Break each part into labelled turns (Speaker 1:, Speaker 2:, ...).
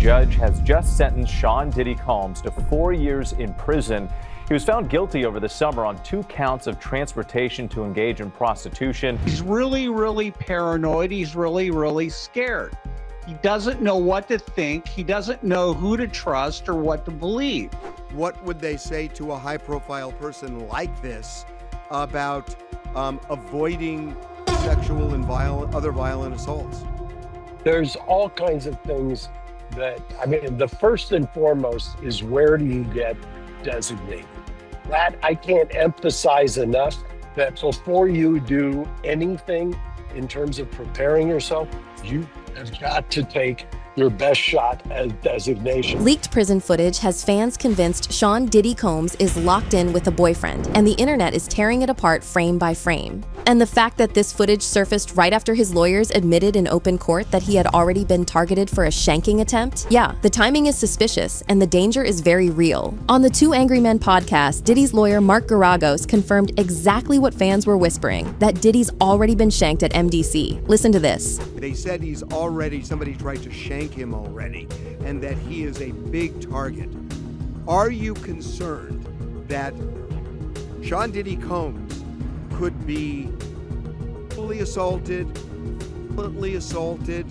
Speaker 1: judge has just sentenced Sean Diddy Combs to 4 years in prison. He was found guilty over the summer on 2 counts of transportation to engage in prostitution.
Speaker 2: He's really paranoid. He's really scared. He doesn't know what to think. He doesn't know who to trust or what to believe.
Speaker 3: What would they say to a high-profile person like this about avoiding sexual and other violent assaults?
Speaker 4: There's all kinds of things that, the first and foremost is, where do you get designated? That I can't emphasize enough, that before you do anything in terms of preparing yourself, you have got to take your best shot at designation.
Speaker 5: Leaked prison footage has fans convinced Sean Diddy Combs is locked in with a boyfriend, and the internet is tearing it apart frame by frame. And the fact that this footage surfaced right after his lawyers admitted in open court that he had already been targeted for a shanking attempt? Yeah, the timing is suspicious, and the danger is very real. On the Two Angry Men podcast, Diddy's lawyer Mark Garagos confirmed exactly what fans were whispering, that Diddy's already been shanked at MDC. Listen to this.
Speaker 3: They said somebody tried to shank him already, and that he is a big target. Are you concerned that Sean Diddy Combs could be fully assaulted, violently assaulted?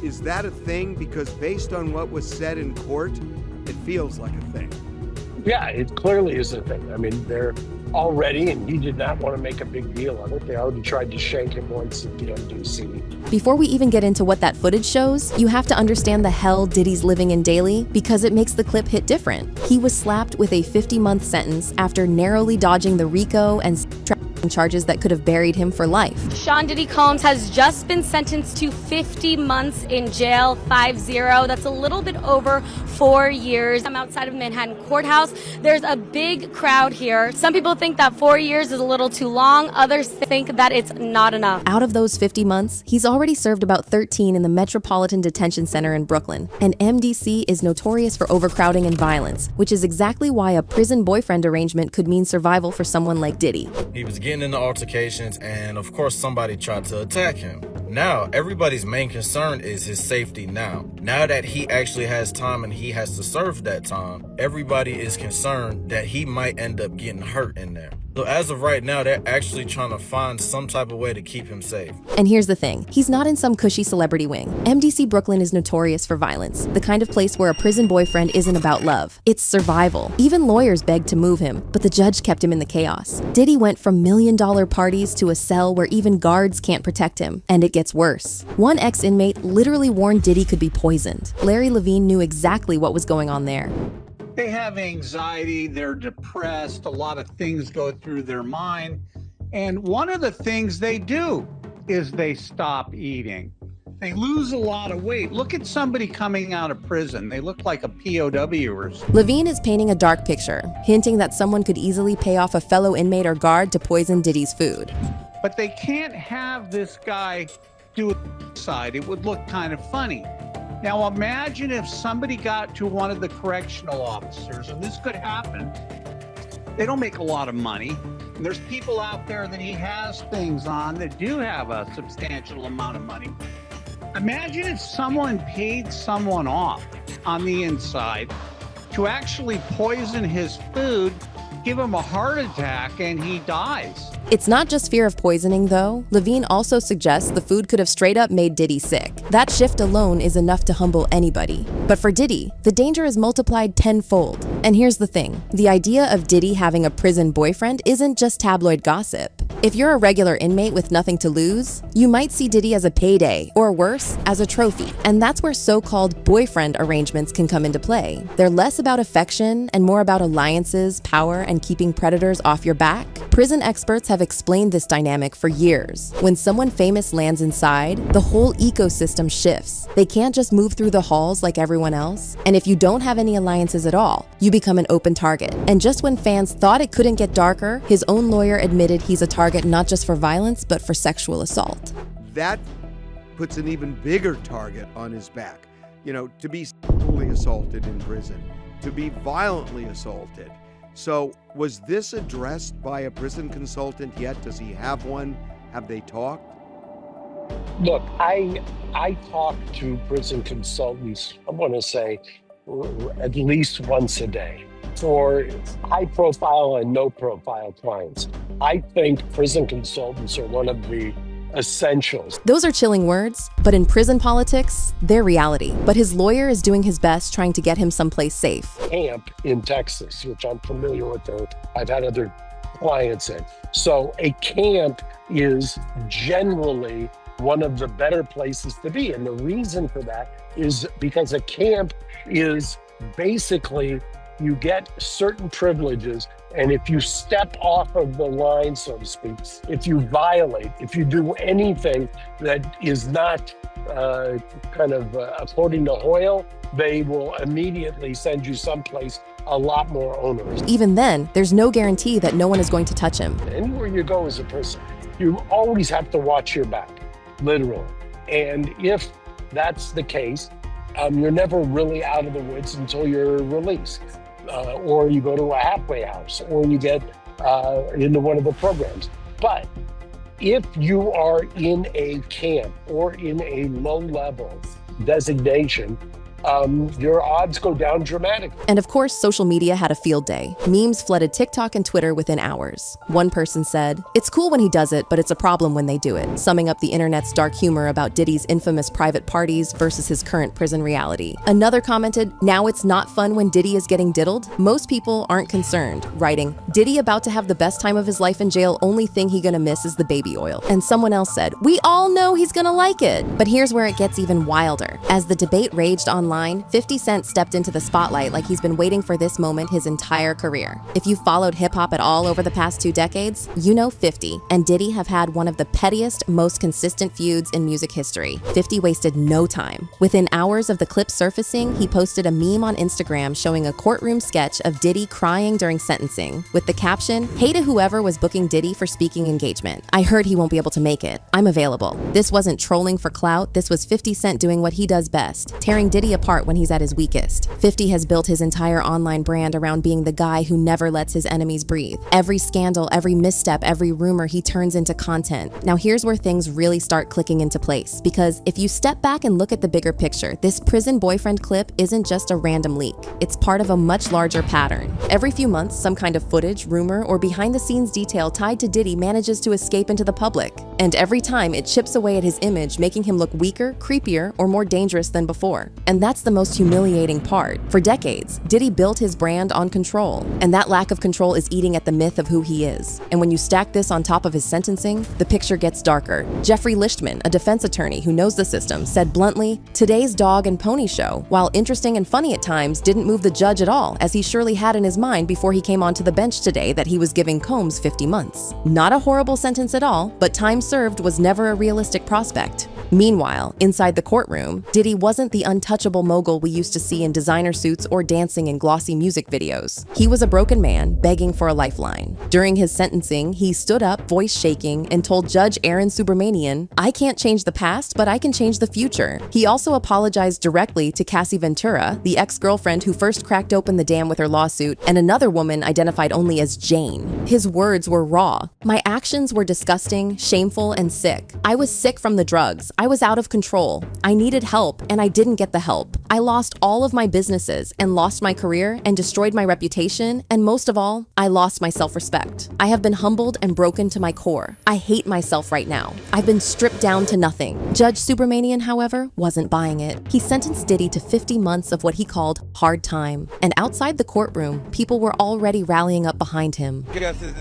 Speaker 3: Is that a thing? Because based on what was said in court, it feels like a thing.
Speaker 4: Yeah, it clearly is a thing. They're already, and he did not want to make a big deal of it. They already tried to shank him once at the MDC.
Speaker 5: Before we even get into what that footage shows, you have to understand the hell Diddy's living in daily, because it makes the clip hit different. He was slapped with a 50-month sentence after narrowly dodging the RICO and charges that could have buried him for life.
Speaker 6: Sean Diddy Combs has just been sentenced to 50 months in jail, 50. That's a little bit over 4 years. I'm outside of Manhattan Courthouse. There's a big crowd here. Some people think that 4 years is a little too long. Others think that it's not enough.
Speaker 5: Out of those 50 months, he's already served about 13 in the Metropolitan Detention Center in Brooklyn. And MDC is notorious for overcrowding and violence, which is exactly why a prison boyfriend arrangement could mean survival for someone like Diddy.
Speaker 7: He was getting into altercations, and of course somebody tried to attack him. Now everybody's main concern is his safety. Now that he actually has time and he has to serve that time, everybody is concerned that he might end up getting hurt in there. So as of right now, they're actually trying to find some type of way to keep him safe.
Speaker 5: And here's the thing, he's not in some cushy celebrity wing. MDC Brooklyn is notorious for violence, the kind of place where a prison boyfriend isn't about love. It's survival. Even lawyers begged to move him, but the judge kept him in the chaos. Diddy went from million-dollar parties to a cell where even guards can't protect him, and it gets worse. One ex-inmate literally warned Diddy could be poisoned. Larry Levine knew exactly what was going on there.
Speaker 2: They have anxiety, they're depressed, a lot of things go through their mind. And one of the things they do is they stop eating. They lose a lot of weight. Look at somebody coming out of prison. They look like a POW or something.
Speaker 5: Levine is painting a dark picture, hinting that someone could easily pay off a fellow inmate or guard to poison Diddy's food.
Speaker 2: But they can't have this guy do a side. It would look kind of funny. Now imagine if somebody got to one of the correctional officers, and this could happen. They don't make a lot of money. And there's people out there that he has things on that do have a substantial amount of money. Imagine if someone paid someone off on the inside to actually poison his food, give him a heart attack, and he dies.
Speaker 5: It's not just fear of poisoning, though. Levine also suggests the food could have straight up made Diddy sick. That shift alone is enough to humble anybody. But for Diddy, the danger is multiplied tenfold. And here's the thing. The idea of Diddy having a prison boyfriend isn't just tabloid gossip. If you're a regular inmate with nothing to lose, you might see Diddy as a payday, or worse, as a trophy. And that's where so-called boyfriend arrangements can come into play. They're less about affection and more about alliances, power, and keeping predators off your back. Prison experts have explained this dynamic for years. When someone famous lands inside, the whole ecosystem shifts. They can't just move through the halls like everyone else. And if you don't have any alliances at all, you become an open target. And just when fans thought it couldn't get darker, his own lawyer admitted he's a target not just for violence, but for sexual assault.
Speaker 3: That puts an even bigger target on his back. To be sexually assaulted in prison, to be violently assaulted. So was this addressed by a prison consultant yet? Does he have one? Have they talked?
Speaker 4: Look, I talk to prison consultants, I want to say at least once a day for high profile and no profile clients. I think prison consultants are one of the essentials.
Speaker 5: Those are chilling words, but in prison politics, they're reality. But his lawyer is doing his best trying to get him someplace safe.
Speaker 4: Camp in Texas, which I'm familiar with. I've had other clients in. So a camp is generally one of the better places to be. And the reason for that is because a camp is basically you get certain privileges. And if you step off of the line, so to speak, if you violate, if you do anything that is not according to Hoyle, they will immediately send you someplace a lot more onerous.
Speaker 5: Even then, there's no guarantee that no one is going to touch him.
Speaker 4: Anywhere you go as a person, you always have to watch your back, literally. And if that's the case, you're never really out of the woods until you're released. Or you go to a halfway house, or you get into one of the programs. But if you are in a camp or in a low-level designation, your odds go down dramatically.
Speaker 5: And of course, social media had a field day. Memes flooded TikTok and Twitter within hours. One person said, "It's cool when he does it, but it's a problem when they do it," summing up the internet's dark humor about Diddy's infamous private parties versus his current prison reality. Another commented, "Now it's not fun when Diddy is getting diddled? Most people aren't concerned," writing, "Diddy about to have the best time of his life in jail, only thing he gonna miss is the baby oil." And someone else said, "We all know he's gonna like it." But here's where it gets even wilder. As the debate raged online, 50 Cent stepped into the spotlight like he's been waiting for this moment his entire career. If you've followed hip-hop at all over the past 2 decades, you know 50 and Diddy have had one of the pettiest, most consistent feuds in music history. 50 wasted no time. Within hours of the clip surfacing, he posted a meme on Instagram showing a courtroom sketch of Diddy crying during sentencing, with the caption, "Hey to whoever was booking Diddy for speaking engagement. I heard he won't be able to make it. I'm available." This wasn't trolling for clout, this was 50 Cent doing what he does best, tearing Diddy apart when he's at his weakest. 50 has built his entire online brand around being the guy who never lets his enemies breathe. Every scandal, every misstep, every rumor he turns into content. Now here's where things really start clicking into place, because if you step back and look at the bigger picture, this prison boyfriend clip isn't just a random leak. It's part of a much larger pattern. Every few months, some kind of footage, rumor, or behind-the-scenes detail tied to Diddy manages to escape into the public. And every time, it chips away at his image, making him look weaker, creepier, or more dangerous than before. And that's the most humiliating part. For decades, Diddy built his brand on control, and that lack of control is eating at the myth of who he is. And when you stack this on top of his sentencing, the picture gets darker. Jeffrey Lichtman, a defense attorney who knows the system, said bluntly, "Today's dog and pony show, while interesting and funny at times, didn't move the judge at all, as he surely had in his mind before he came onto the bench today that he was giving Combs 50 months. Not a horrible sentence at all, but time served was never a realistic prospect." Meanwhile, inside the courtroom, Diddy wasn't the untouchable mogul we used to see in designer suits or dancing in glossy music videos. He was a broken man begging for a lifeline. During his sentencing, he stood up, voice shaking, and told Judge Aaron Subramanian, "I can't change the past, but I can change the future." He also apologized directly to Cassie Ventura, the ex-girlfriend who first cracked open the dam with her lawsuit, and another woman identified only as Jane. His words were raw. "My actions were disgusting, shameful, and sick. I was sick from the drugs. I was out of control. I needed help, and I didn't get the help. I lost all of my businesses and lost my career and destroyed my reputation, and most of all, I lost my self-respect. I have been humbled and broken to my core. I hate myself right now. I've been stripped down to nothing." Judge Subramanian, however, wasn't buying it. He sentenced Diddy to 50 months of what he called hard time. And outside the courtroom, people were already rallying up behind him.
Speaker 8: Justice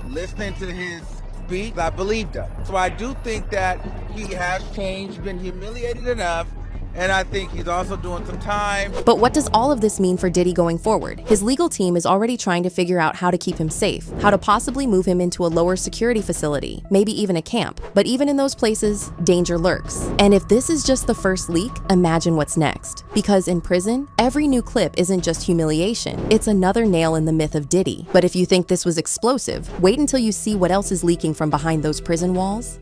Speaker 8: listening to his speech, I believed him. So I do think that he has changed, been humiliated enough, and I think he's also doing some time.
Speaker 5: But what does all of this mean for Diddy going forward? His legal team is already trying to figure out how to keep him safe, how to possibly move him into a lower security facility, maybe even a camp. But even in those places, danger lurks. And if this is just the first leak, imagine what's next. Because in prison, every new clip isn't just humiliation, it's another nail in the myth of Diddy. But if you think this was explosive, wait until you see what else is leaking from behind those prison walls.